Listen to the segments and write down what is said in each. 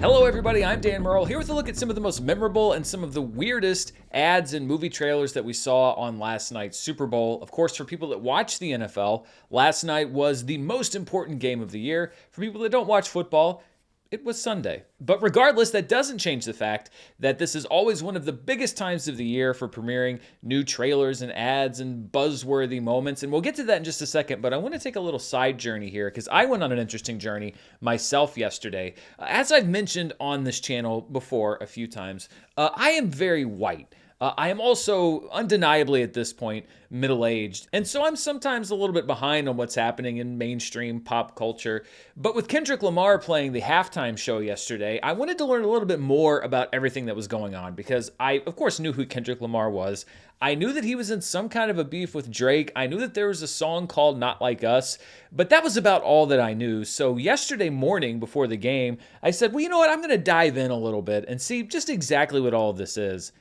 Hello everybody, I'm Dan Murrell, here with a look at some of the most memorable and some of the weirdest ads and movie trailers that we saw on last night's Super Bowl. Of course, for people that watch the NFL, last night was the most important game of the year. For people that don't watch football, it was Sunday. But regardless, that doesn't change the fact that this is always one of the biggest times of the year for premiering new trailers and ads and buzzworthy moments. And we'll get to that in just a second, but I want to take a little side journey here because I went on an interesting journey myself yesterday. As I've mentioned on this channel before a few times, I am very white. I am also undeniably at this point middle-aged, and so I'm sometimes a little bit behind on what's happening in mainstream pop culture. But with Kendrick Lamar playing the halftime show yesterday, I wanted to learn a little bit more about everything that was going on because I, of course, knew who Kendrick Lamar was. I knew that he was in some kind of a beef with Drake. I knew that there was a song called Not Like Us, but that was about all that I knew. So yesterday morning before the game, I said, well, you know what? I'm going to dive in a little bit and see just exactly what all of this is.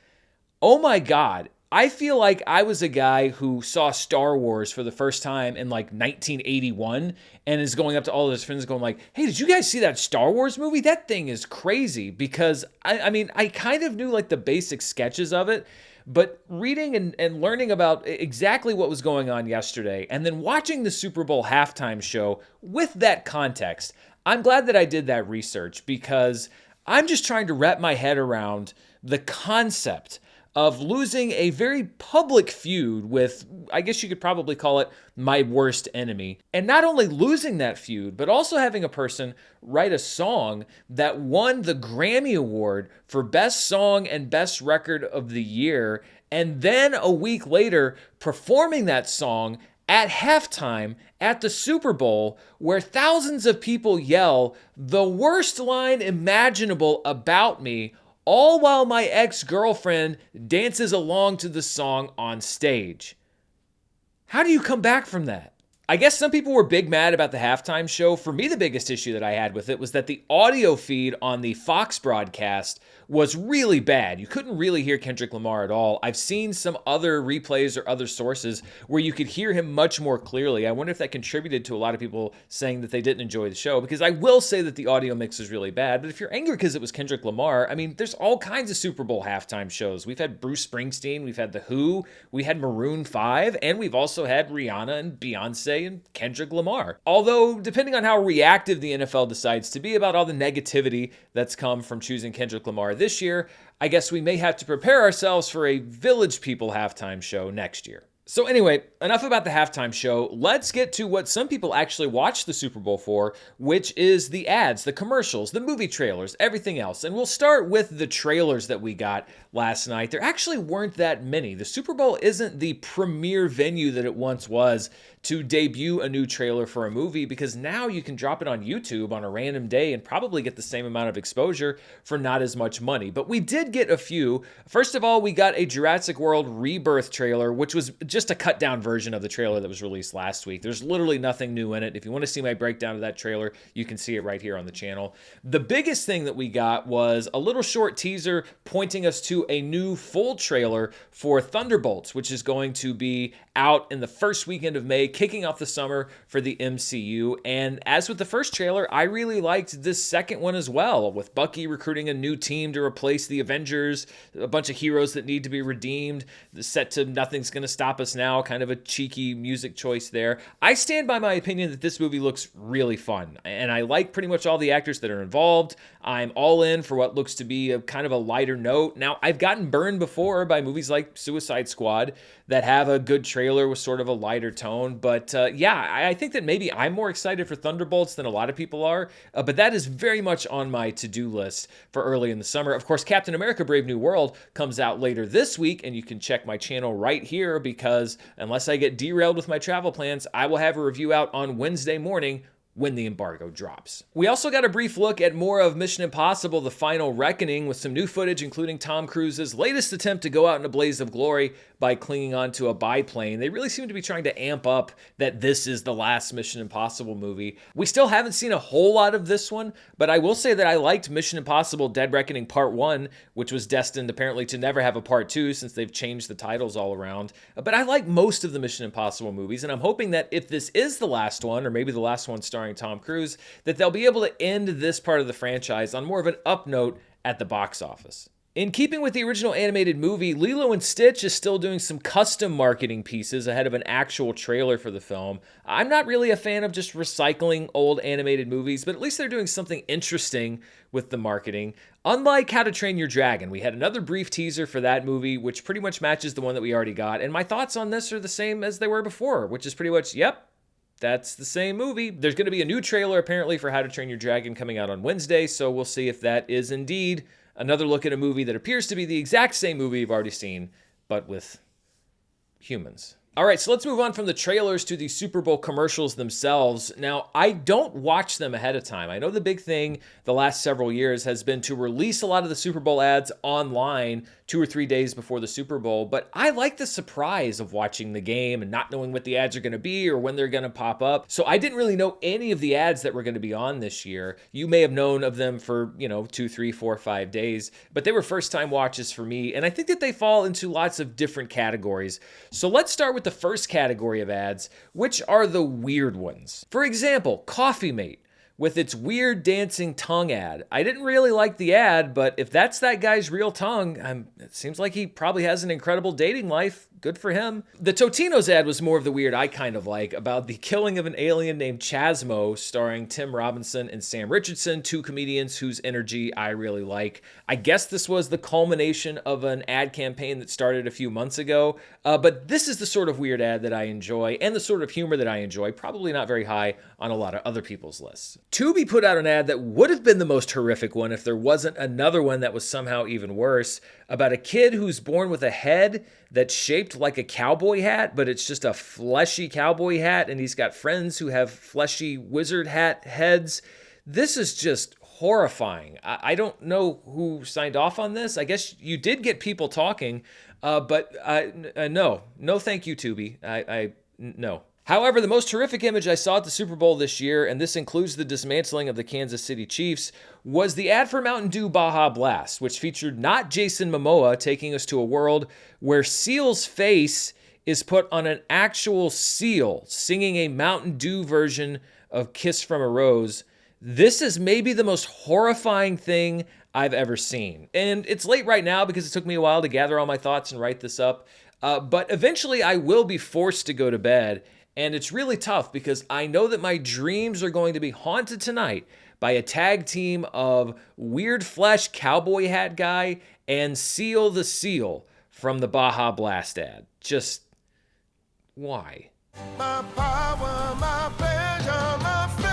Oh my God, I feel like I was a guy who saw Star Wars for the first time in like 1981 and is going up to all of his friends going like, hey, did you guys see that Star Wars movie? That thing is crazy because I mean, I kind of knew like the basic sketches of it, but reading and learning about exactly what was going on yesterday and then watching the Super Bowl halftime show with that context, I'm glad that I did that research because I'm just trying to wrap my head around the concept of losing a very public feud with, I guess you could probably call it, my worst enemy. And not only losing that feud, but also having a person write a song that won the Grammy Award for Best Song and Best Record of the Year, and then a week later performing that song at halftime at the Super Bowl, where thousands of people yell the worst line imaginable about me, all while my ex-girlfriend dances along to the song on stage. How do you come back from that? I guess some people were big mad about the halftime show. For me, the biggest issue that I had with it was that the audio feed on the Fox broadcast was really bad. You couldn't really hear Kendrick Lamar at all. I've seen some other replays or other sources where you could hear him much more clearly. I wonder if that contributed to a lot of people saying that they didn't enjoy the show, because I will say that the audio mix is really bad. But if you're angry because it was Kendrick Lamar, I mean, there's all kinds of Super Bowl halftime shows. We've had Bruce Springsteen, we've had The Who, we had Maroon 5, and we've also had Rihanna and Beyonce and Kendrick Lamar. Although, depending on how reactive the NFL decides to be about all the negativity that's come from choosing Kendrick Lamar this year, I guess we may have to prepare ourselves for a Village People halftime show next year. So anyway, enough about the halftime show. Let's get to what some people actually watch the Super Bowl for, which is the ads, the commercials, the movie trailers, everything else. And we'll start with the trailers that we got last night. There actually weren't that many. The Super Bowl isn't the premier venue that it once was to debut a new trailer for a movie, because now you can drop it on YouTube on a random day and probably get the same amount of exposure for not as much money. But we did get a few. First of all, we got a Jurassic World Rebirth trailer, which was just a cut down version of the trailer that was released last week. There's literally nothing new in it. If you want to see my breakdown of that trailer, you can see it right here on the channel. The biggest thing that we got was a little short teaser pointing us to a new full trailer for Thunderbolts, which is going to be out in the first weekend of May, kicking off the summer for the MCU. And as with the first trailer, I really liked this second one as well, with Bucky recruiting a new team to replace the Avengers, a bunch of heroes that need to be redeemed, set to Nothing's Gonna Stop Us Now, kind of a cheeky music choice there. I stand by my opinion that this movie looks really fun, and I like pretty much all the actors that are involved. I'm all in for what looks to be a kind of a lighter note. Now, I've gotten burned before by movies like Suicide Squad that have a good trailer with sort of a lighter tone, but yeah, I think that maybe I'm more excited for Thunderbolts than a lot of people are, but that is very much on my to-do list for early in the summer. Of course, Captain America Brave New World comes out later this week, and you can check my channel right here because unless I get derailed with my travel plans, I will have a review out on Wednesday morning when the embargo drops. We also got a brief look at more of Mission Impossible: The Final Reckoning with some new footage, including Tom Cruise's latest attempt to go out in a blaze of glory. by clinging onto a biplane. They really seem to be trying to amp up that this is the last Mission Impossible movie. We still haven't seen a whole lot of this one, but I will say that I liked Mission Impossible Dead Reckoning Part 1, which was destined apparently to never have a Part 2 since they've changed the titles all around. But I like most of the Mission Impossible movies, and I'm hoping that if this is the last one, or maybe the last one starring Tom Cruise, that they'll be able to end this part of the franchise on more of an up note at the box office. In keeping with the original animated movie, Lilo and Stitch is still doing some custom marketing pieces ahead of an actual trailer for the film. I'm not really a fan of just recycling old animated movies, but at least they're doing something interesting with the marketing. Unlike How to Train Your Dragon, we had another brief teaser for that movie, which pretty much matches the one that we already got, and my thoughts on this are the same as they were before, which is pretty much, yep, that's the same movie. There's going to be a new trailer apparently for How to Train Your Dragon coming out on Wednesday, so we'll see if that is indeed another look at a movie that appears to be the exact same movie you've already seen, but with humans. All right, so let's move on from the trailers to the Super Bowl commercials themselves. Now, I don't watch them ahead of time. I know the big thing the last several years has been to release a lot of the Super Bowl ads online 2 or 3 days before the Super Bowl, but I like the surprise of watching the game and not knowing what the ads are going to be or when they're going to pop up. So I didn't really know any of the ads that were going to be on this year. You may have known of them for, 2, 3, 4, 5 days, but they were first-time watches for me, and I think that they fall into lots of different categories. So let's start with the first category of ads, which are the weird ones. For example, Coffee Mate with its weird dancing tongue ad. I didn't really like the ad, but if that's that guy's real tongue, it seems like he probably has an incredible dating life. Good for him. The Totino's ad was more of the weird I kind of like, about the killing of an alien named Chasmo, starring Tim Robinson and Sam Richardson, 2 comedians whose energy I really like. I guess this was the culmination of an ad campaign that started a few months ago, but this is the sort of weird ad that I enjoy, and the sort of humor that I enjoy, probably not very high on a lot of other people's lists. Tubi put out an ad that would have been the most horrific one if there wasn't another one that was somehow even worse, about a kid who's born with a head that's shaped like a cowboy hat, but it's just a fleshy cowboy hat, and he's got friends who have fleshy wizard hat heads. This is just horrifying. I don't know who signed off on this. I guess you did get people talking, but no thank you, Tubi. No. However, the most horrific image I saw at the Super Bowl this year, and this includes the dismantling of the Kansas City Chiefs, was the ad for Mountain Dew Baja Blast, which featured not Jason Momoa taking us to a world where Seal's face is put on an actual seal singing a Mountain Dew version of Kiss from a Rose. This is maybe the most horrifying thing I've ever seen. And it's late right now because it took me a while to gather all my thoughts and write this up, but eventually I will be forced to go to bed. And it's really tough because I know that my dreams are going to be haunted tonight by a tag team of Weird Flesh Cowboy Hat Guy and Seal the Seal from the Baja Blast ad. Just why? My power, my pleasure, my fame.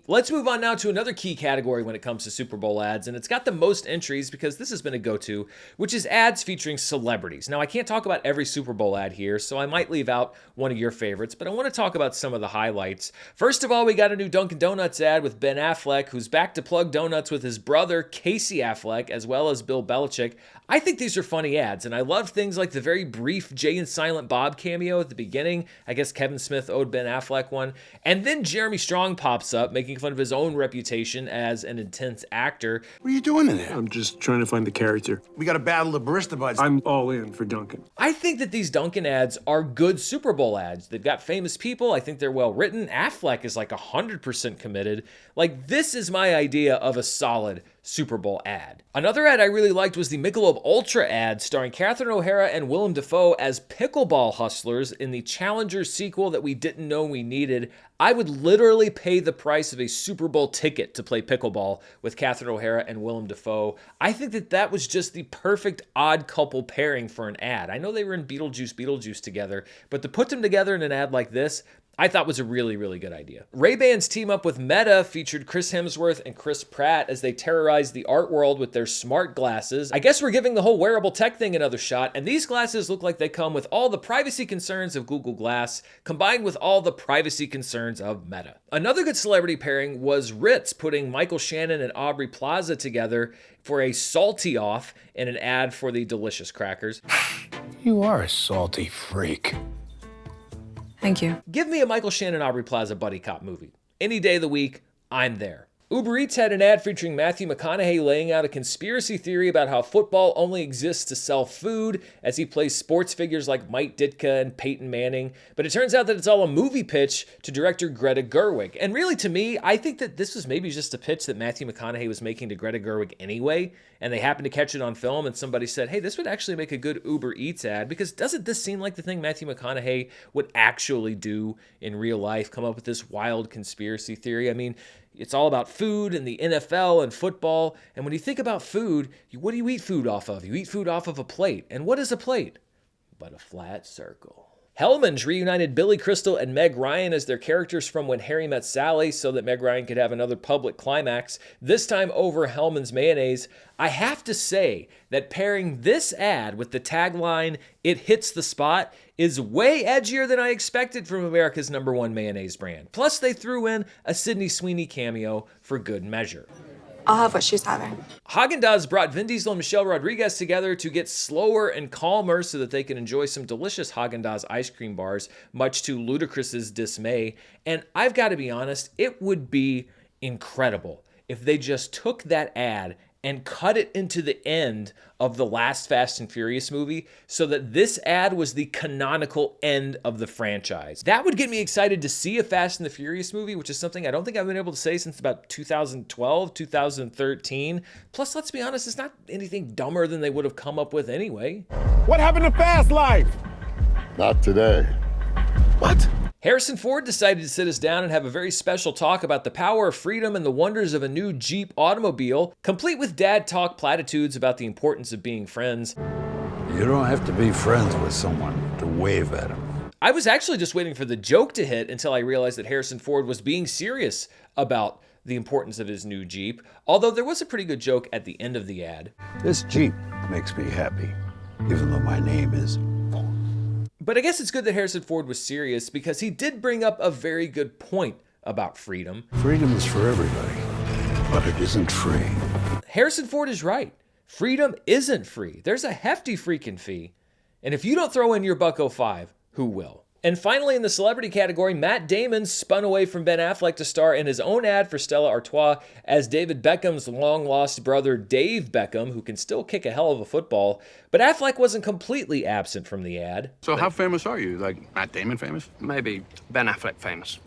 Let's move on now to another key category when it comes to Super Bowl ads, and it's got the most entries because this has been a go-to, which is ads featuring celebrities. Now, I can't talk about every Super Bowl ad here, so I might leave out one of your favorites, but I want to talk about some of the highlights. First of all, we got a new Dunkin' Donuts ad with Ben Affleck, who's back to plug donuts with his brother, Casey Affleck, as well as Bill Belichick. I think these are funny ads, and I love things like the very brief Jay and Silent Bob cameo at the beginning. I guess Kevin Smith owed Ben Affleck one. And then Jeremy Strong pops up, making fun of his own reputation as an intense actor. What are you doing in there? I'm just trying to find the character. We got to battle the barista buds. I'm all in for Duncan. I think that these Duncan ads are good Super Bowl ads. They've got famous people. I think they're well written. Affleck is like 100% committed. Like, this is my idea of a solid Super Bowl ad. Another ad I really liked was the Michelob Ultra ad starring Catherine O'Hara and Willem Dafoe as pickleball hustlers in the Challenger sequel that we didn't know we needed. I would literally pay the price of a Super Bowl ticket to play pickleball with Catherine O'Hara and Willem Dafoe. I think that that was just the perfect odd couple pairing for an ad. I know they were in Beetlejuice together, but to put them together in an ad like this, I thought was a really, really good idea. Ray-Ban's team up with Meta featured Chris Hemsworth and Chris Pratt as they terrorized the art world with their smart glasses. I guess we're giving the whole wearable tech thing another shot, and these glasses look like they come with all the privacy concerns of Google Glass, combined with all the privacy concerns of Meta. Another good celebrity pairing was Ritz putting Michael Shannon and Aubrey Plaza together for a salty off in an ad for the delicious crackers. You are a salty freak. Thank you. Give me a Michael Shannon Aubrey Plaza buddy cop movie. Any day of the week, I'm there. Uber Eats had an ad featuring Matthew McConaughey laying out a conspiracy theory about how football only exists to sell food as he plays sports figures like Mike Ditka and Peyton Manning. But it turns out that it's all a movie pitch to director Greta Gerwig. And really, to me, I think that this was maybe just a pitch that Matthew McConaughey was making to Greta Gerwig anyway. And they happened to catch it on film and somebody said, hey, this would actually make a good Uber Eats ad, because doesn't this seem like the thing Matthew McConaughey would actually do in real life, come up with this wild conspiracy theory? I mean, it's all about food and the NFL and football. And when you think about food, what do you eat food off of? You eat food off of a plate. And what is a plate? But a flat circle. Hellman's reunited Billy Crystal and Meg Ryan as their characters from When Harry Met Sally so that Meg Ryan could have another public climax, this time over Hellman's mayonnaise. I have to say that pairing this ad with the tagline, "It hits the spot," is way edgier than I expected from America's #1 mayonnaise brand. Plus, they threw in a Sydney Sweeney cameo for good measure. I'll have what she's having. Haagen-Dazs brought Vin Diesel and Michelle Rodriguez together to get slower and calmer so that they can enjoy some delicious Haagen-Dazs ice cream bars, much to Ludacris's dismay. And I've got to be honest, it would be incredible if they just took that ad and cut it into the end of the last Fast and Furious movie so that this ad was the canonical end of the franchise. That would get me excited to see a Fast and the Furious movie, which is something I don't think I've been able to say since about 2012, 2013. Plus, let's be honest, it's not anything dumber than they would have come up with anyway. What happened to fast life? Not today. What? Harrison Ford decided to sit us down and have a very special talk about the power of freedom and the wonders of a new Jeep automobile, complete with dad talk platitudes about the importance of being friends. You don't have to be friends with someone to wave at them. I was actually just waiting for the joke to hit until I realized that Harrison Ford was being serious about the importance of his new Jeep, although there was a pretty good joke at the end of the ad. This Jeep makes me happy, even though my name is Ford. But I guess it's good that Harrison Ford was serious because he did bring up a very good point about freedom. Freedom is for everybody, but it isn't free. Harrison Ford is right. Freedom isn't free. There's a hefty freaking fee. And if you don't throw in your $1.05, who will? And finally, in the celebrity category, Matt Damon spun away from Ben Affleck to star in his own ad for Stella Artois as David Beckham's long-lost brother Dave Beckham, who can still kick a hell of a football. But Affleck wasn't completely absent from the ad. So how famous are you? Like Matt Damon famous? Maybe Ben Affleck famous.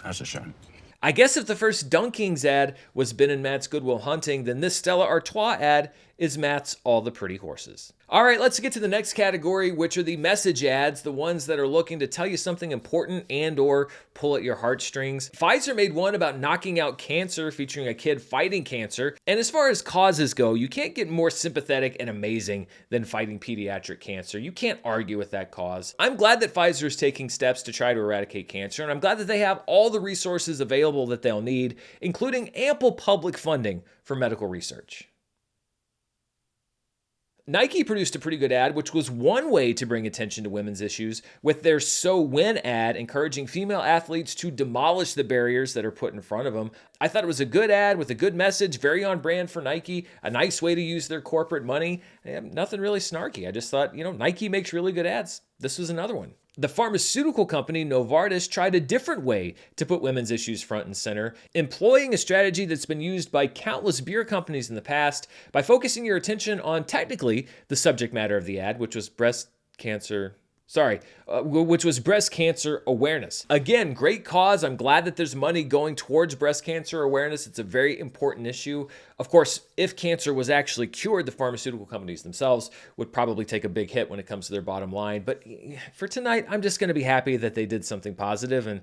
That's a shame. I guess if the first Dunkings ad was Ben and Matt's Good Will Hunting, then this Stella Artois ad is Matt's All the Pretty Horses. All right, let's get to the next category, which are the message ads, the ones that are looking to tell you something important and or pull at your heartstrings. Pfizer made one about knocking out cancer featuring a kid fighting cancer. And as far as causes go, you can't get more sympathetic and amazing than fighting pediatric cancer. You can't argue with that cause. I'm glad that Pfizer is taking steps to try to eradicate cancer, and I'm glad that they have all the resources available that they'll need, including ample public funding for medical research. Nike produced a pretty good ad, which was one way to bring attention to women's issues, with their So Win ad encouraging female athletes to demolish the barriers that are put in front of them. I thought it was a good ad with a good message, very on brand for Nike, a nice way to use their corporate money. Nothing really snarky. I just thought, Nike makes really good ads. This was another one. The pharmaceutical company Novartis tried a different way to put women's issues front and center, employing a strategy that's been used by countless beer companies in the past by focusing your attention on technically the subject matter of the ad, which was breast cancer awareness. Again, great cause. I'm glad that there's money going towards breast cancer awareness. It's a very important issue. Of course, if cancer was actually cured, the pharmaceutical companies themselves would probably take a big hit when it comes to their bottom line. But for tonight, I'm just going to be happy that they did something positive, and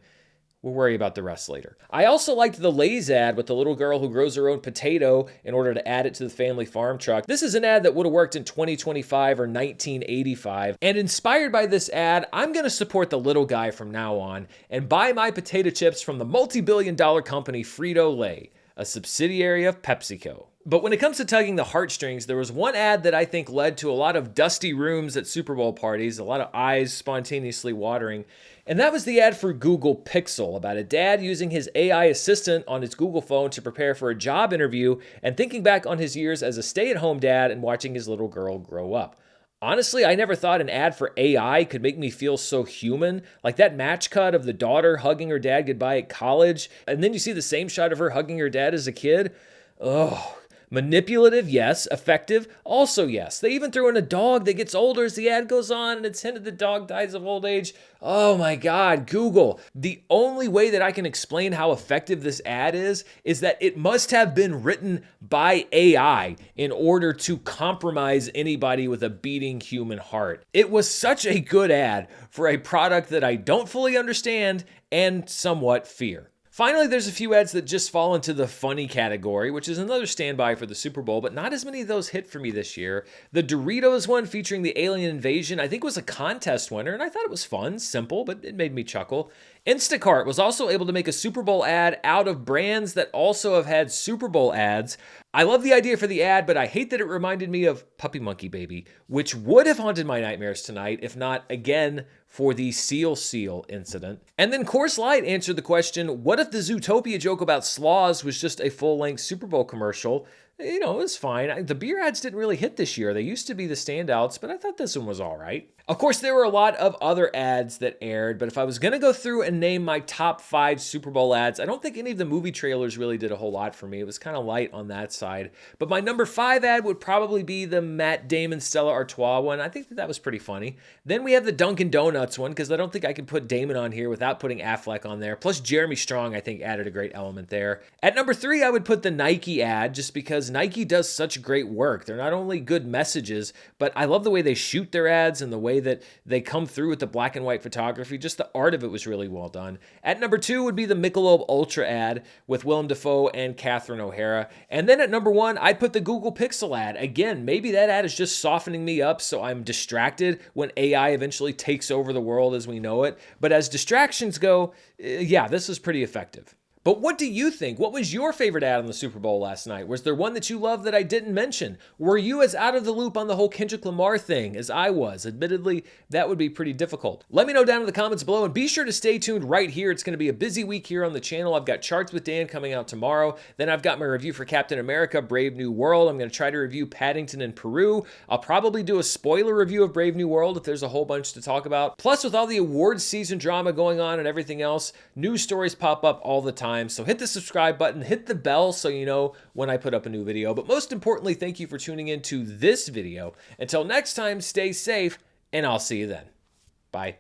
We'll worry about the rest later. I also liked the Lay's ad with the little girl who grows her own potato in order to add it to the family farm truck. This is an ad that would have worked in 2025 or 1985. And inspired by this ad, I'm going to support the little guy from now on and buy my potato chips from the multi-billion-dollar company Frito-Lay, a subsidiary of PepsiCo. But when it comes to tugging the heartstrings, there was one ad that I think led to a lot of dusty rooms at Super Bowl parties, a lot of eyes spontaneously watering. And that was the ad for Google Pixel, about a dad using his AI assistant on his Google phone to prepare for a job interview and thinking back on his years as a stay-at-home dad and watching his little girl grow up. Honestly, I never thought an ad for AI could make me feel so human. Like that match cut of the daughter hugging her dad goodbye at college, and then you see the same shot of her hugging her dad as a kid. Ugh. Manipulative, yes. Effective, also yes. They even throw in a dog that gets older as the ad goes on, and it's hinted the dog dies of old age. Oh my God, Google. The only way that I can explain how effective this ad is that it must have been written by AI in order to compromise anybody with a beating human heart. It was such a good ad for a product that I don't fully understand and somewhat fear. Finally, there's a few ads that just fall into the funny category, which is another standby for the Super Bowl, but not as many of those hit for me this year. The Doritos one featuring the alien invasion, I think was a contest winner, and I thought it was fun, simple, but it made me chuckle. Instacart was also able to make a Super Bowl ad out of brands that also have had Super Bowl ads. I love the idea for the ad, but I hate that it reminded me of Puppy Monkey Baby, which would have haunted my nightmares tonight, if not, again, for the Seal incident. And then Coors Light answered the question, what if the Zootopia joke about sloths was just a full-length Super Bowl commercial? You know, it was fine. The beer ads didn't really hit this year. They used to be the standouts, but I thought this one was all right. Of course, there were a lot of other ads that aired, but if I was going to go through and name my top 5 Super Bowl ads, I don't think any of the movie trailers really did a whole lot for me. It was kind of light on that side. But my number 5 ad would probably be the Matt Damon Stella Artois one. I think that was pretty funny. Then we have the Dunkin' Donuts one, because I don't think I can put Damon on here without putting Affleck on there. Plus Jeremy Strong, I think, added a great element there. At number 3, I would put the Nike ad, just because Nike does such great work. They're not only good messages, but I love the way they shoot their ads and the way that they come through with the black and white photography. Just the art of it was really well done. At number 2 would be the Michelob Ultra ad with Willem Dafoe and Catherine O'Hara. And then at number 1, I'd put the Google Pixel ad. Again, maybe that ad is just softening me up so I'm distracted when AI eventually takes over the world as we know it. But as distractions go, yeah, this is pretty effective. But what do you think? What was your favorite ad on the Super Bowl last night? Was there one that you loved that I didn't mention? Were you as out of the loop on the whole Kendrick Lamar thing as I was? Admittedly, that would be pretty difficult. Let me know down in the comments below, and be sure to stay tuned right here. It's going to be a busy week here on the channel. I've got Charts with Dan coming out tomorrow. Then I've got my review for Captain America, Brave New World. I'm going to try to review Paddington in Peru. I'll probably do a spoiler review of Brave New World if there's a whole bunch to talk about. Plus, with all the awards season drama going on and everything else, news stories pop up all the time. So hit the subscribe button, hit the bell so you know when I put up a new video. But most importantly, thank you for tuning into this video. Until next time, stay safe, and I'll see you then. Bye.